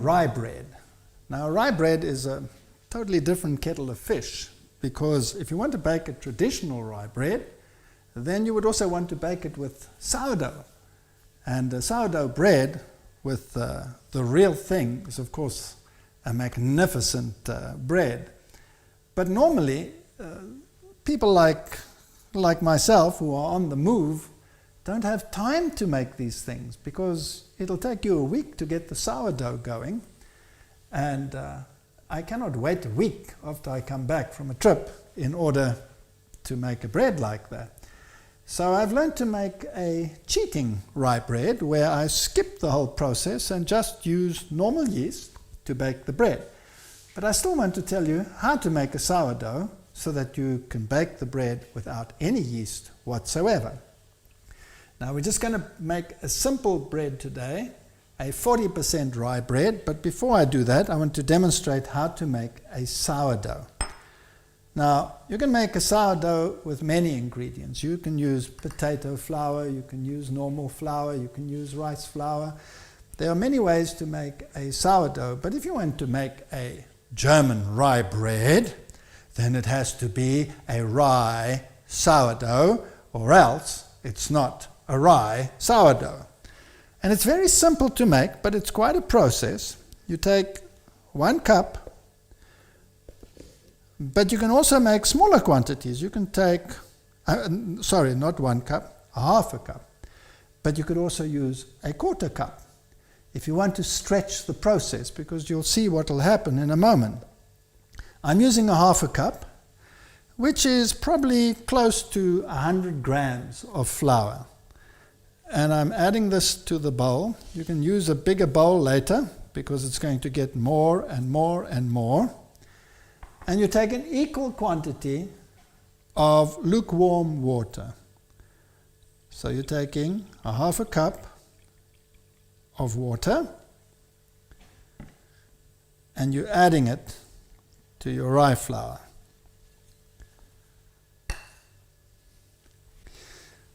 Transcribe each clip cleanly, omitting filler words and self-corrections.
Rye bread. Now, rye bread is a totally different kettle of fish, because if you want to bake a traditional rye bread, then you would also want to bake it with sourdough. And sourdough bread with the real thing is, of course, a magnificent bread. But normally, people like myself who are on the move don't have time to make these things, because it'll take you a week to get the sourdough going, and I cannot wait a week after I come back from a trip in order to make a bread like that. So I've learned to make a cheating rye bread where I skip the whole process and just use normal yeast to bake the bread. But I still want to tell you how to make a sourdough so that you can bake the bread without any yeast whatsoever. Now we're just going to make a simple bread today, a 40% rye bread, but before I do that I want to demonstrate how to make a sourdough. Now you can make a sourdough with many ingredients. You can use potato flour, you can use normal flour, you can use rice flour. There are many ways to make a sourdough, but if you want to make a German rye bread, then it has to be a rye sourdough, or else it's not a rye sourdough. And it's very simple to make, but it's quite a process. You take 1 cup, but you can also make smaller quantities. You can take, sorry, not 1 cup, half a cup. But you could also use a 1/4 cup if you want to stretch the process, because you'll see what will happen in a moment. I'm using a half a cup, which is probably close to 100 grams of flour. And I'm adding this to the bowl. You can use a bigger bowl later, because it's going to get more and more and more. And you take an equal quantity of lukewarm water. So you're taking a half a cup of water, and you're adding it to your rye flour.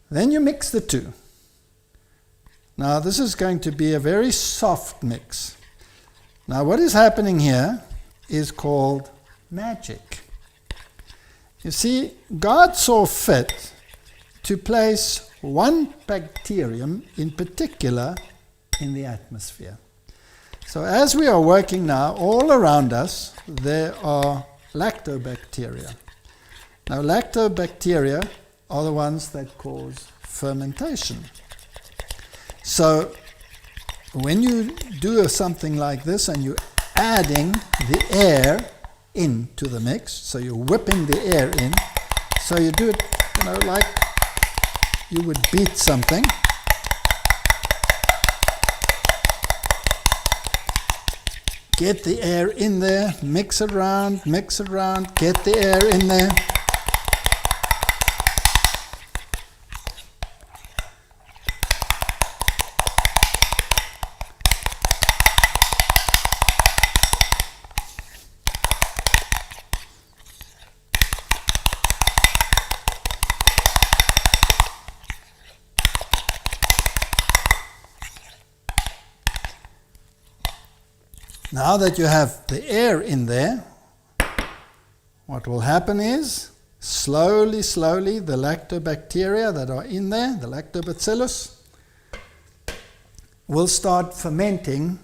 Then you mix the two. Now this is going to be a very soft mix. Now what is happening here is called magic. You see, God saw fit to place one bacterium in particular in the atmosphere. So as we are working now, all around us there are lactobacteria. Now lactobacteria are the ones that cause fermentation. So when you do something like this and you're adding the air into the mix, so you're whipping the air in, so you do it, like you would beat something. Get the air in there, mix it around, get the air in there. Now that you have the air in there, what will happen is, slowly, the lactobacteria that are in there, the lactobacillus, will start fermenting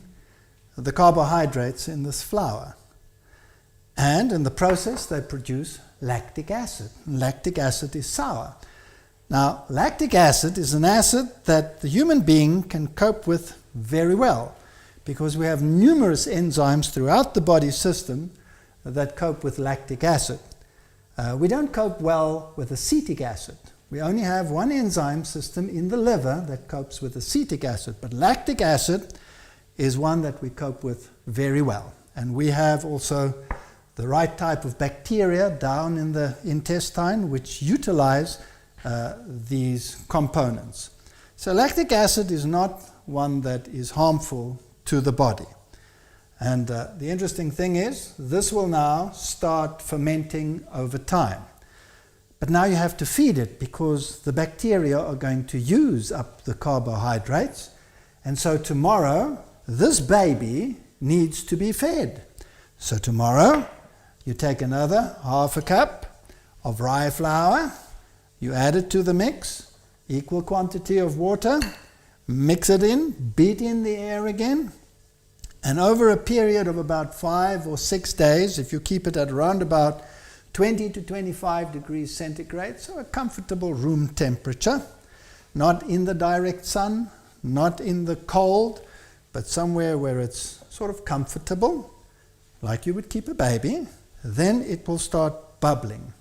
the carbohydrates in this flour. And in the process, they produce lactic acid. Lactic acid is sour. Now, lactic acid is an acid that the human being can cope with very well, because we have numerous enzymes throughout the body system that cope with lactic acid. We don't cope well with acetic acid. We only have one enzyme system in the liver that copes with acetic acid, but lactic acid is one that we cope with very well. And we have also the right type of bacteria down in the intestine which utilize these components. So lactic acid is not one that is harmful to the body. And the interesting thing is, this will now start fermenting over time. But now you have to feed it because the bacteria are going to use up the carbohydrates. And so tomorrow, this baby needs to be fed. So tomorrow, you take another half a cup of rye flour, you add it to the mix, equal quantity of water, mix it in, beat in the air again, and over a period of about 5 or 6 days, if you keep it at around about 20 to 25 degrees centigrade, so a comfortable room temperature, not in the direct sun, not in the cold, but somewhere where it's sort of comfortable, like you would keep a baby, then it will start bubbling.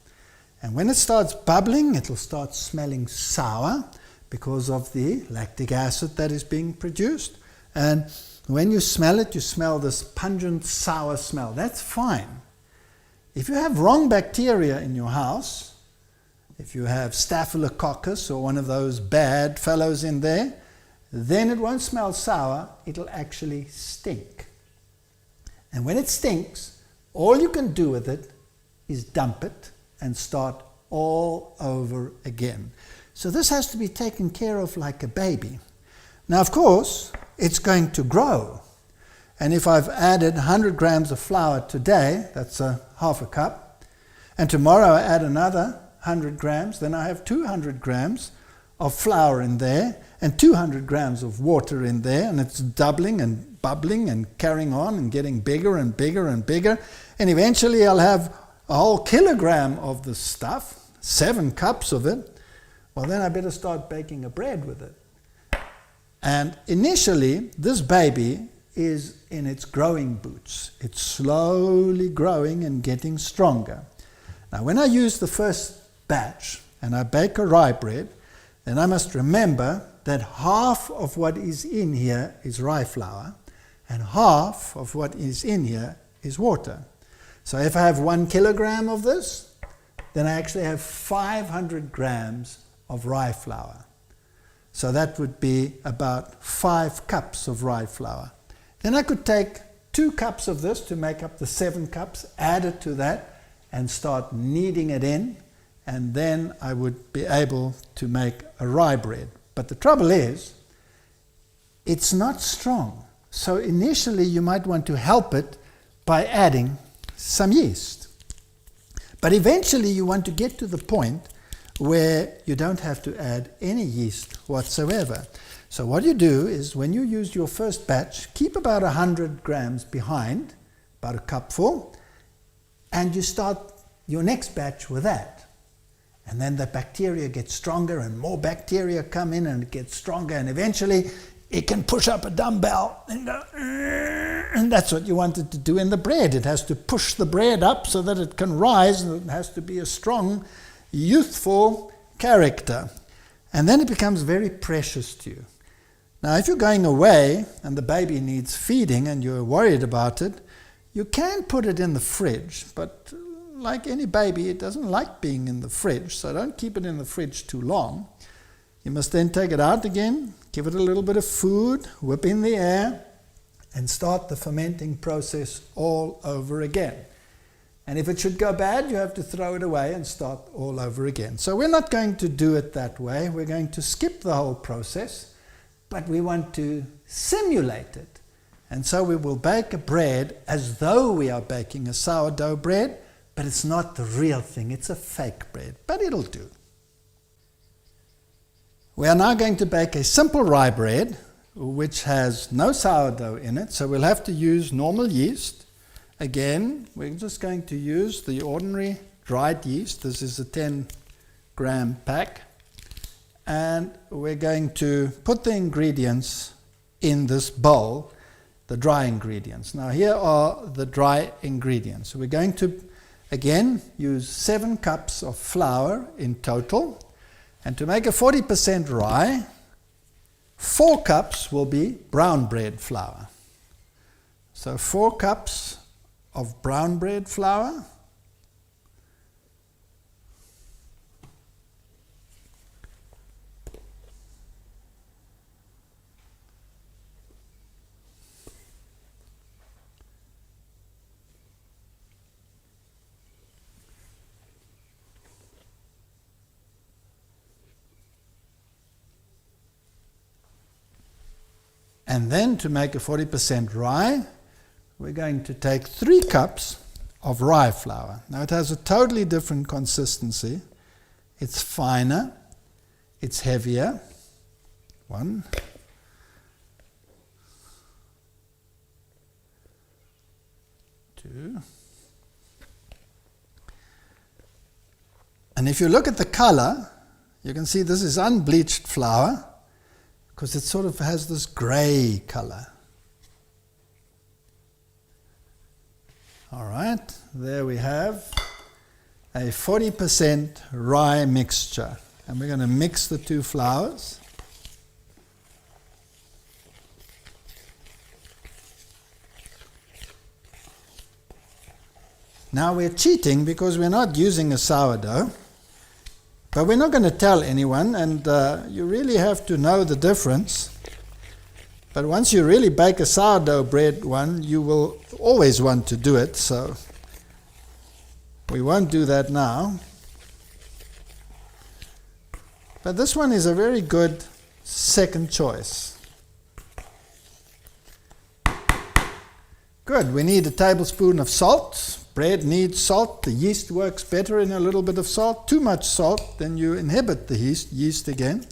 And when it starts bubbling, it will start smelling sour because of the lactic acid that is being produced. And when you smell it, you smell this pungent, sour smell. That's fine. If you have wrong bacteria in your house, if you have Staphylococcus or one of those bad fellows in there, then it won't smell sour, it'll actually stink. And when it stinks, all you can do with it is dump it and start all over again. So this has to be taken care of like a baby. Now, of course, it's going to grow. And if I've added 100 grams of flour today, that's a half a cup, and tomorrow I add another 100 grams, then I have 200 grams of flour in there and 200 grams of water in there, and it's doubling and bubbling and carrying on and getting bigger and bigger and bigger. And eventually I'll have a whole kilogram of this stuff, 7 cups of it. Well, then I better start baking a bread with it. And initially, this baby is in its growing boots. It's slowly growing and getting stronger. Now, when I use the first batch and I bake a rye bread, then I must remember that half of what is in here is rye flour and half of what is in here is water. So if I have 1 kilogram of this, then I actually have 500 grams of rye flour. So that would be about 5 cups of rye flour. Then I could take 2 cups of this to make up the 7 cups, add it to that, and start kneading it in, and then I would be able to make a rye bread. But the trouble is, it's not strong. So initially you might want to help it by adding some yeast. But eventually you want to get to the point where you don't have to add any yeast whatsoever. So what you do is, when you use your first batch, keep about 100 grams behind, about a cupful, and you start your next batch with that. And then the bacteria get stronger and more bacteria come in and it gets stronger, and eventually it can push up a dumbbell and go, and that's what you want it to do in the bread. It has to push the bread up so that it can rise, and it has to be a strong, youthful character. And then it becomes very precious to you. Now, if you're going away and the baby needs feeding and you're worried about it, you can put it in the fridge, but like any baby, it doesn't like being in the fridge, so don't keep it in the fridge too long. You must then take it out again, give it a little bit of food, whip in the air, and start the fermenting process all over again. And if it should go bad, you have to throw it away and start all over again. So we're not going to do it that way. We're going to skip the whole process, but we want to simulate it. And so we will bake a bread as though we are baking a sourdough bread, but it's not the real thing. It's a fake bread, but it'll do. We are now going to bake a simple rye bread, which has no sourdough in it, so we'll have to use normal yeast. Again, we're just going to use the ordinary dried yeast. This is a 10-gram pack. And we're going to put the ingredients in this bowl, the dry ingredients. Now, here are the dry ingredients. We're going to, again, use 7 cups of flour in total. And to make a 40% rye, 4 cups will be brown bread flour. So 4 cups of brown bread flour. And then to make a 40% rye, we're going to take 3 cups of rye flour. Now it has a totally different consistency. It's finer, it's heavier. 1, 2. And if you look at the color, you can see this is unbleached flour because it sort of has this gray color. All right, there we have a 40% rye mixture. And we're going to mix the 2 flours. Now we're cheating because we're not using a sourdough, but we're not going to tell anyone, and you really have to know the difference. But once you really bake a sourdough bread one, you will always want to do it, so we won't do that now. But this one is a very good second choice. Good, we need a tablespoon of salt. Bread needs salt. The yeast works better in a little bit of salt. Too much salt, then you inhibit the yeast again.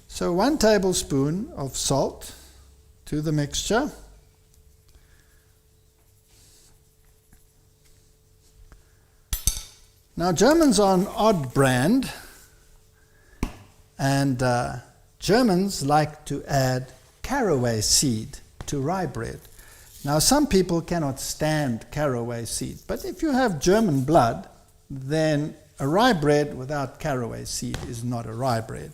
So 1 tablespoon of salt to the mixture. Now Germans are an odd brand, and Germans like to add caraway seed to rye bread. Now some people cannot stand caraway seed, but if you have German blood, then a rye bread without caraway seed is not a rye bread.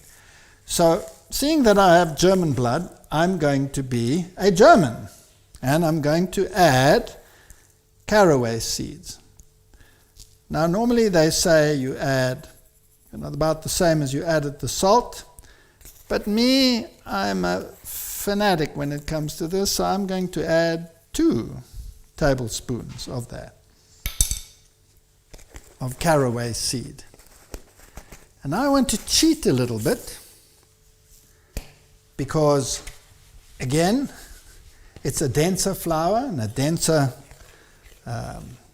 So seeing that I have German blood, I'm going to be a German, and I'm going to add caraway seeds. Now normally they say you add about the same as you added the salt, but me, I'm a fanatic when it comes to this, so I'm going to add 2 tablespoons of that, of caraway seed. And I want to cheat a little bit because, again, it's a denser flour and a denser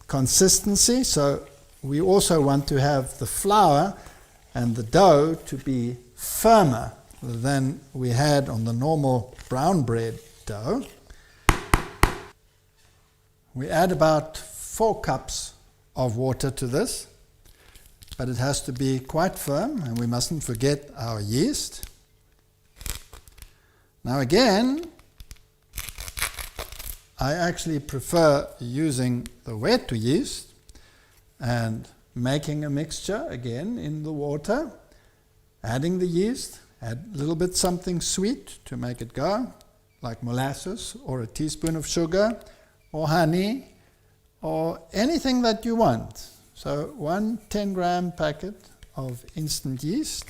consistency, so we also want to have the flour and the dough to be firmer than we had on the normal brown bread dough. We add about 4 cups of water to this, but it has to be quite firm, and we mustn't forget our yeast. Now again, I actually prefer using the wet yeast and making a mixture again in the water, adding the yeast, add a little bit something sweet to make it go, like molasses or a teaspoon of sugar or honey or anything that you want. So 1 10-gram packet of instant yeast.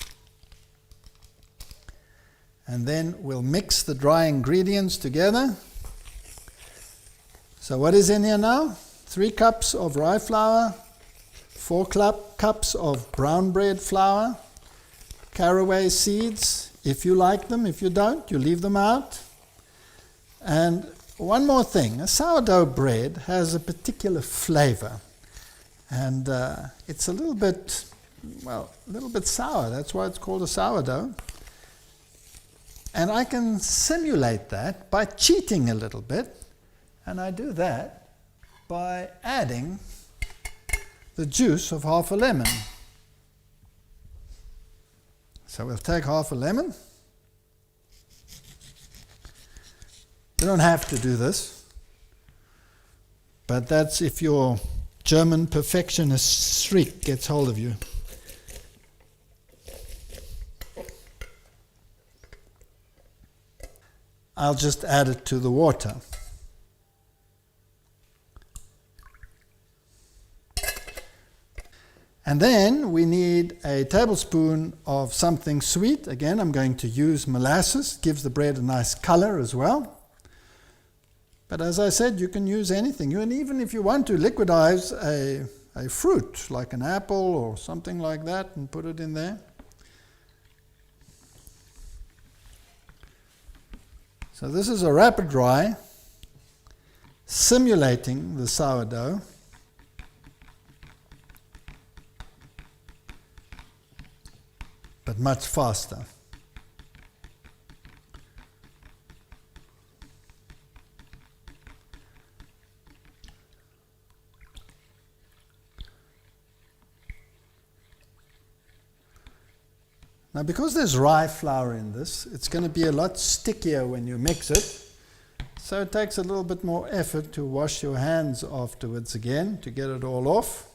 And then we'll mix the dry ingredients together. So what is in here now? 3 cups of rye flour, 4 cups of brown bread flour, caraway seeds, if you like them. If you don't, you leave them out. And one more thing, a sourdough bread has a particular flavor, and it's a little bit sour. That's why it's called a sourdough. And I can simulate that by cheating a little bit, and I do that by adding the juice of half a lemon. So we'll take half a lemon. You don't have to do this, but that's if your German perfectionist streak gets hold of you. I'll just add it to the water. And then we need a tablespoon of something sweet. Again, I'm going to use molasses. It gives the bread a nice color as well. But as I said, you can use anything. And even if you want to liquidize a fruit, like an apple or something like that, and put it in there. So this is a rapid rye simulating the sourdough. But much faster. Now, because there's rye flour in this, it's going to be a lot stickier when you mix it. So it takes a little bit more effort to wash your hands afterwards again to get it all off.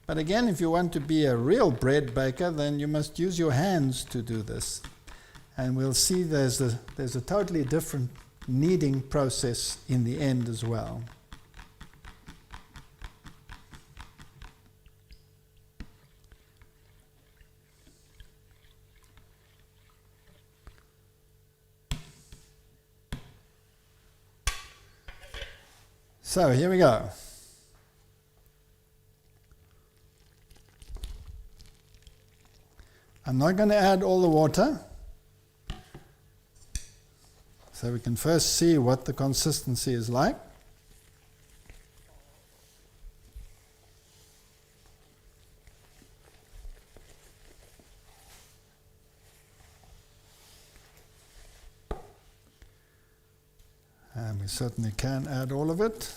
But again, if you want to be a real bread baker, then you must use your hands to do this. And we'll see there's a totally different kneading process in the end as well. So here we go. I'm not going to add all the water. So we can first see what the consistency is like. And we certainly can add all of it.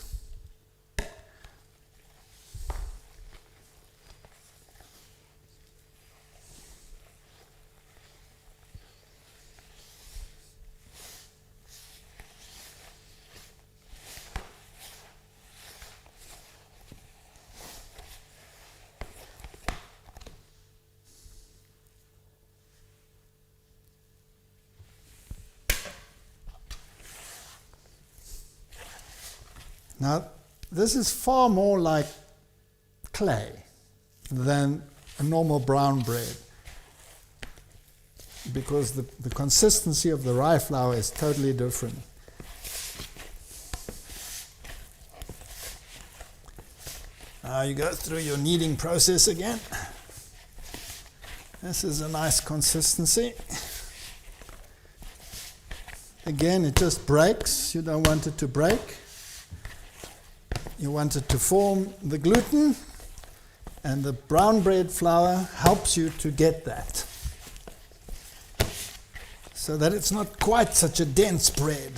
Now, this is far more like clay than a normal brown bread, because the consistency of the rye flour is totally different. Now you go through your kneading process again. This is a nice consistency. Again, it just breaks. You don't want it to break. You want it to form the gluten, and the brown bread flour helps you to get that, so that it's not quite such a dense bread.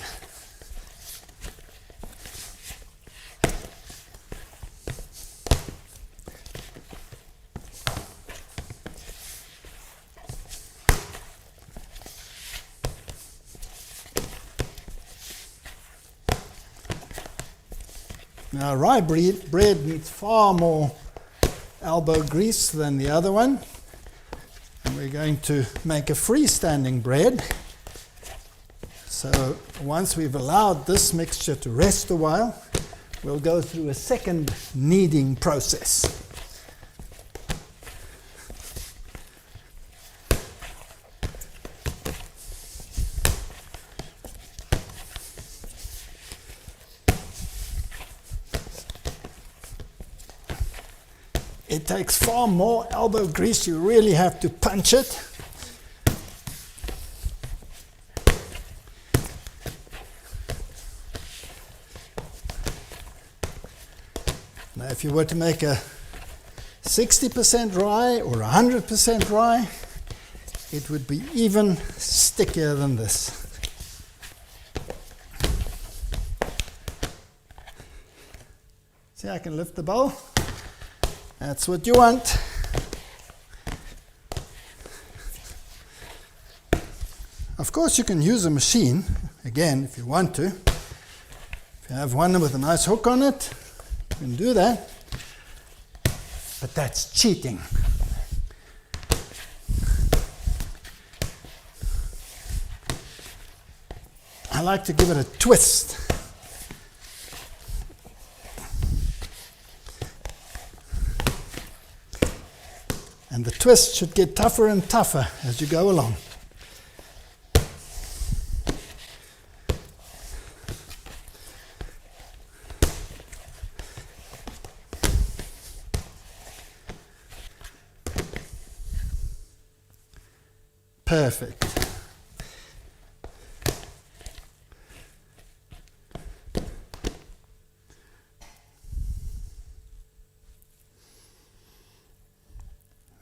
Now, rye bread needs far more elbow grease than the other one. And we're going to make a freestanding bread. So once we've allowed this mixture to rest a while, we'll go through a second kneading process. It takes far more elbow grease. You really have to punch it. Now, if you were to make a 60% rye or 100% rye, it would be even stickier than this. See, I can lift the bowl. That's what you want. Of course, you can use a machine, again, if you want to. If you have one with a nice hook on it, you can do that. But that's cheating. I like to give it a twist. And the twist should get tougher and tougher as you go along. Perfect.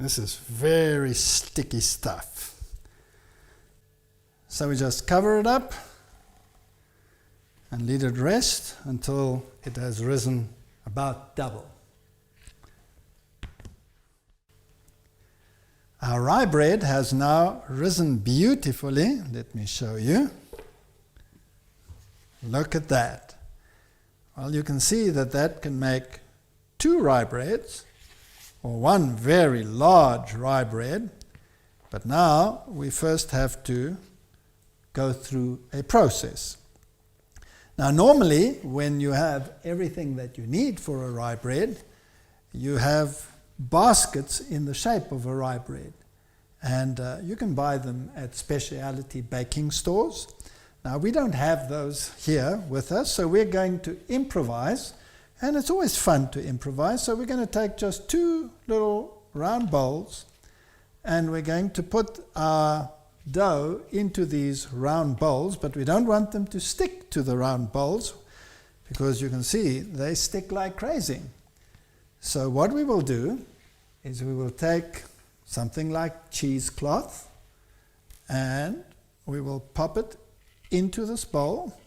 This is very sticky stuff. So we just cover it up and let it rest until it has risen about double. Our rye bread has now risen beautifully. Let me show you. Look at that. Well, you can see that that can make 2 rye breads, or 1 very large rye bread. But now we first have to go through a process. Now normally when you have everything that you need for a rye bread, you have baskets in the shape of a rye bread, and you can buy them at specialty baking stores. Now we don't have those here with us, so we're going to improvise, and it's always fun to improvise. So we're going to take just 2 little round bowls, and we're going to put our dough into these round bowls, but we don't want them to stick to the round bowls, because you can see they stick like crazy. So what we will do is we will take something like cheesecloth, and we will pop it into this bowl.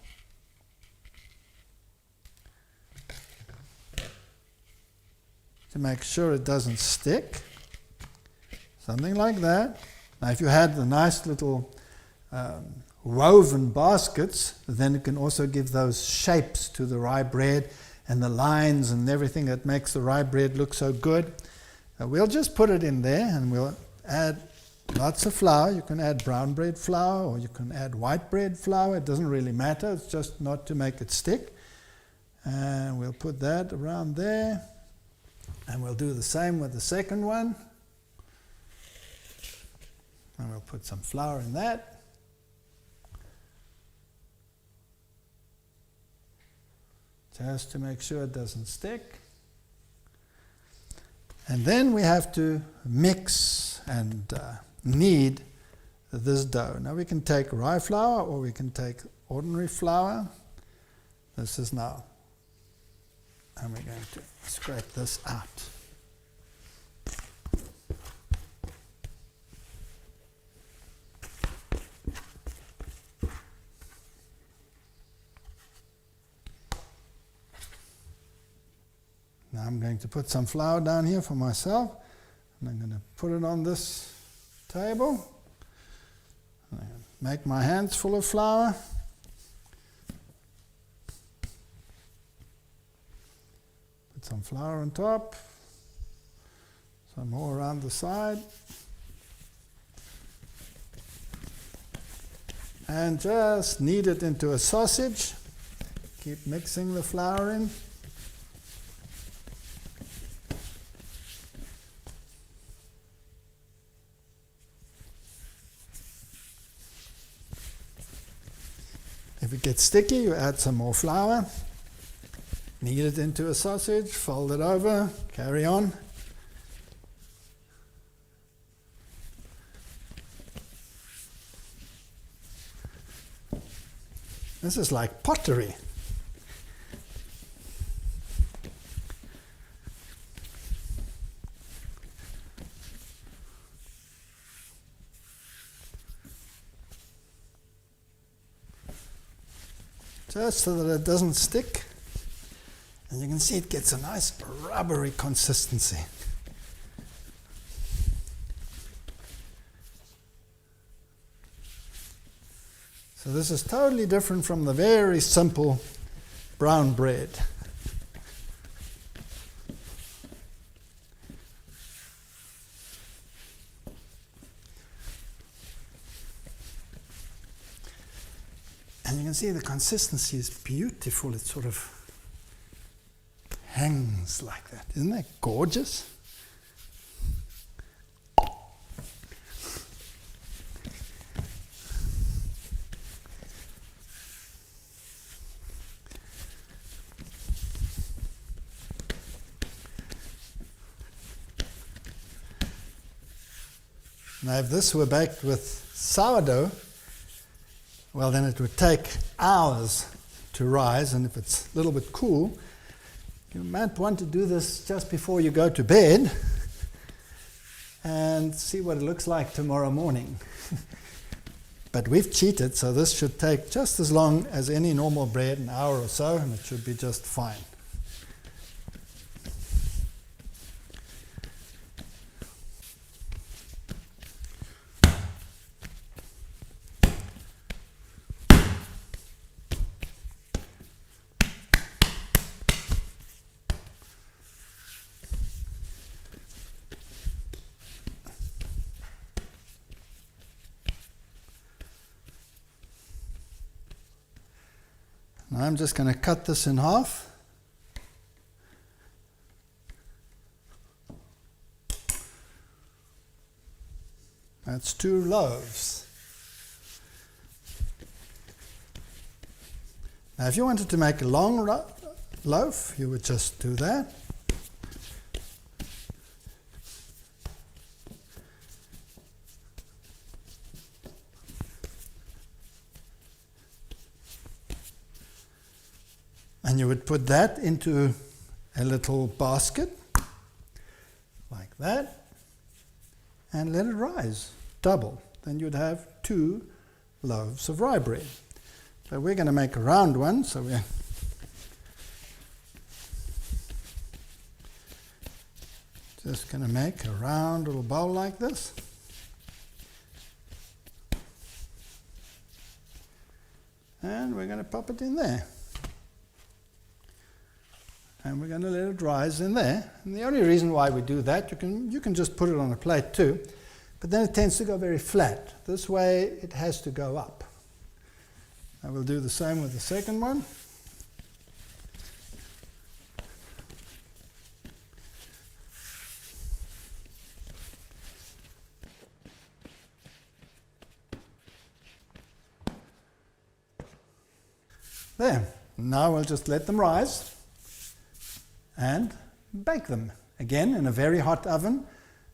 To make sure it doesn't stick. Something like that. Now if you had the nice little woven baskets, then it can also give those shapes to the rye bread and the lines and everything that makes the rye bread look so good. We'll just put it in there, and we'll add lots of flour. You can add brown bread flour, or you can add white bread flour. It doesn't really matter. It's just not to make it stick. And we'll put that around there. And we'll do the same with the second one. And we'll put some flour in that. Just to make sure it doesn't stick. And then we have to mix and knead this dough. Now we can take rye flour, or we can take ordinary flour. This is now. And we're going to scrape this out. Now I'm going to put some flour down here for myself, and I'm going to put it on this table. I'm going to make my hands full of flour. Put some flour on top, some more around the side, and just knead it into a sausage. Keep mixing the flour in. If it gets sticky, you add some more flour, knead it into a sausage, fold it over, carry on. This is like pottery. Just so that it doesn't stick, and you can see it gets a nice rubbery consistency. So this is totally different from the very simple brown bread. And you can see the consistency is beautiful. It sort of hangs like that. Isn't that gorgeous? Now if this were baked with sourdough, well, then it would take hours to rise, and if it's a little bit cool, you might want to do this just before you go to bed, and see what it looks like tomorrow morning. But we've cheated, so this should take just as long as any normal bread, an hour or so, and it should be just fine. Now I'm just going to cut this in half. That's 2 loaves. Now if you wanted to make a long loaf, you would just do that. And you would put that into a little basket, like that, and let it rise, double. Then you'd have 2 loaves of rye bread. So we're going to make a round one, so we're just going to make a round little bowl like this. And we're going to pop it in there. And we're going to let it rise in there. And the only reason why we do that, you can just put it on a plate too, but then it tends to go very flat. This way it has to go up. I will do the same with the second one. There. Now we'll just let them rise and bake them again in a very hot oven.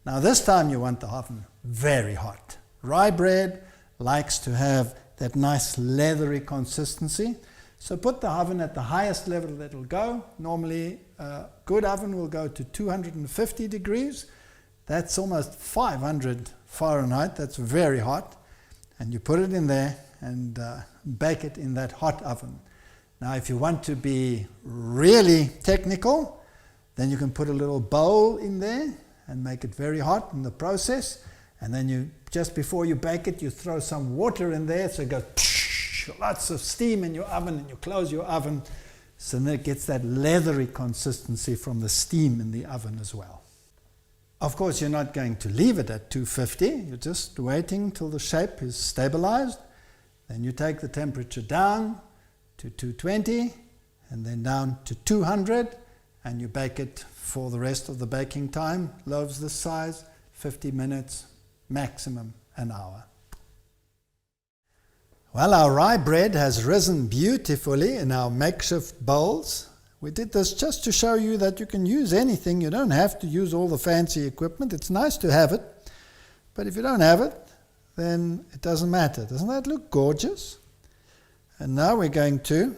Now this time you want the oven very hot. Rye bread likes to have that nice leathery consistency, so put the oven at the highest level that it'll go. Normally a good oven will go to 250 degrees. That's almost 500 Fahrenheit. That's very hot. And you put it in there and bake it in that hot oven. Now if you want to be really technical, then you can put a little bowl in there and make it very hot in the process, and then you, just before you bake it, you throw some water in there so it goes psh, lots of steam in your oven, and you close your oven so then it gets that leathery consistency from the steam in the oven as well. Of course you're not going to leave it at 250, you're just waiting till the shape is stabilized. Then you take the temperature down to 220 and then down to 200, and you bake it for the rest of the baking time. Loaves this size, 50 minutes, maximum an hour. Well, our rye bread has risen beautifully in our makeshift bowls. We did this just to show you that you can use anything. You don't have to use all the fancy equipment. It's nice to have it, but if you don't have it, then it doesn't matter. Doesn't that look gorgeous? And now we're going to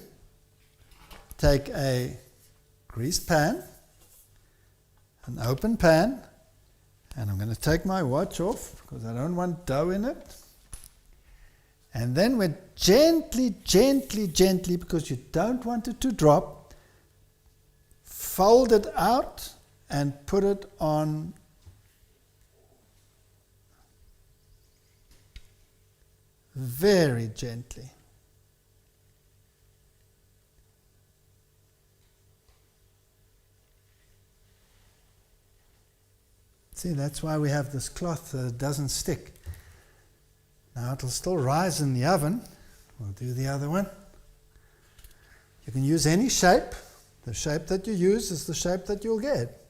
take a greased pan, an open pan, and I'm going to take my watch off because I don't want dough in it. And then we're gently, because you don't want it to drop, fold it out and put it on very gently. See, that's why we have this cloth so it doesn't stick. Now it'll still rise in the oven. We'll do the other one. You can use any shape. The shape that you use is the shape that you'll get.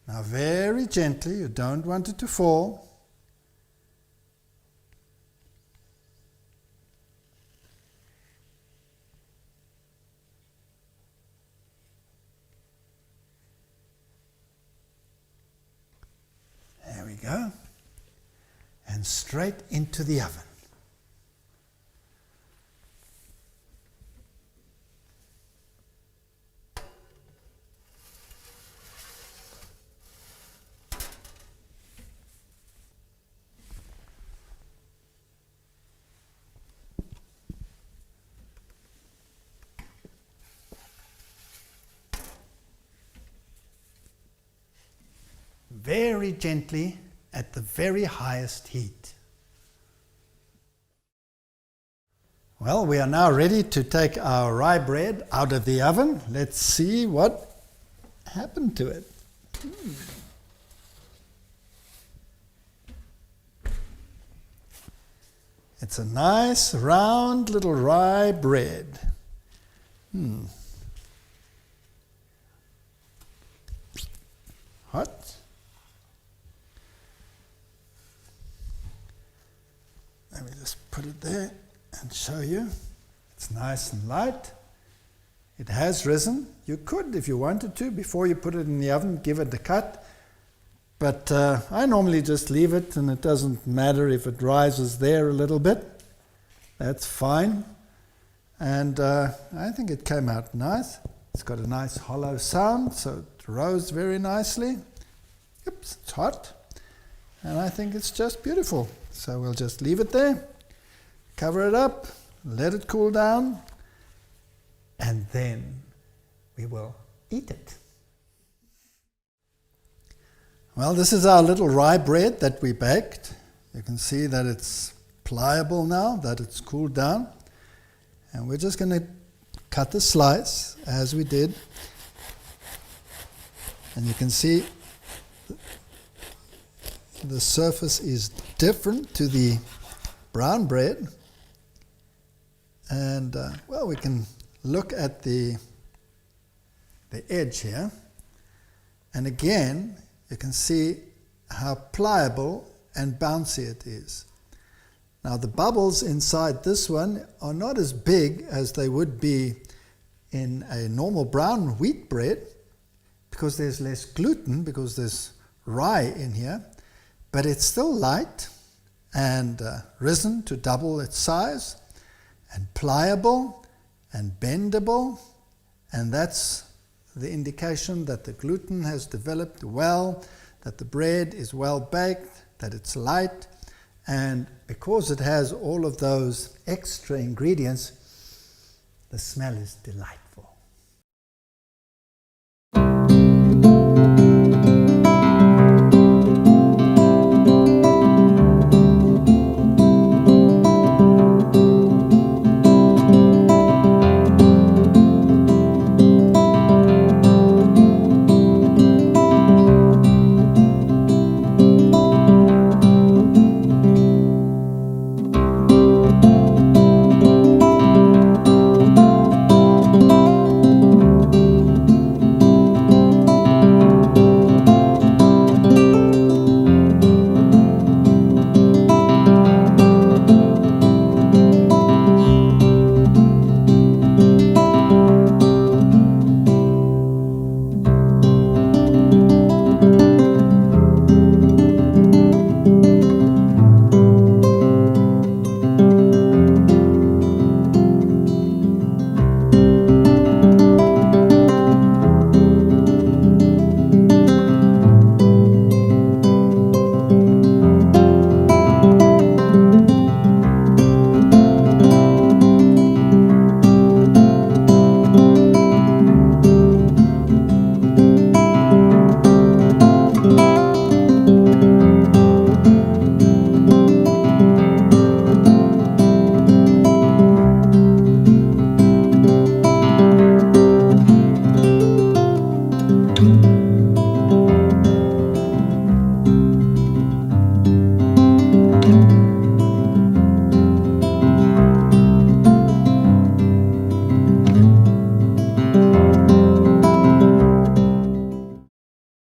Now very gently, you don't want it to fall. There we go. And straight into the oven. very gently at the very highest heat. Well, we are now ready to take our rye bread out of the oven. Let's see what happened to it. It's a nice round little rye bread. Hot. Let me just put it there and show you. It's nice and light. It has risen. You could, if you wanted to, before you put it in the oven, give it a cut. But I normally just leave it, and it doesn't matter if it rises there a little bit. That's fine. And I think it came out nice. It's got a nice hollow sound, so it rose very nicely. Oops, it's hot. And I think it's just beautiful. So we'll just leave it there, cover it up, let it cool down, and then we will eat it. Well, this is our little rye bread that we baked. You can see that it's pliable now, that it's cooled down. And we're just going to cut the slice as we did. And you can see the surface is different to the brown bread. And, well, we can look at the edge here. And again, you can see how pliable and bouncy it is. Now the bubbles inside this one are not as big as they would be in a normal brown wheat bread because there's less gluten, because there's rye in here, but it's still light and risen to double its size and pliable and bendable, and that's the indication that the gluten has developed well, that the bread is well baked, that it's light, and because it has all of those extra ingredients, the smell is delightful.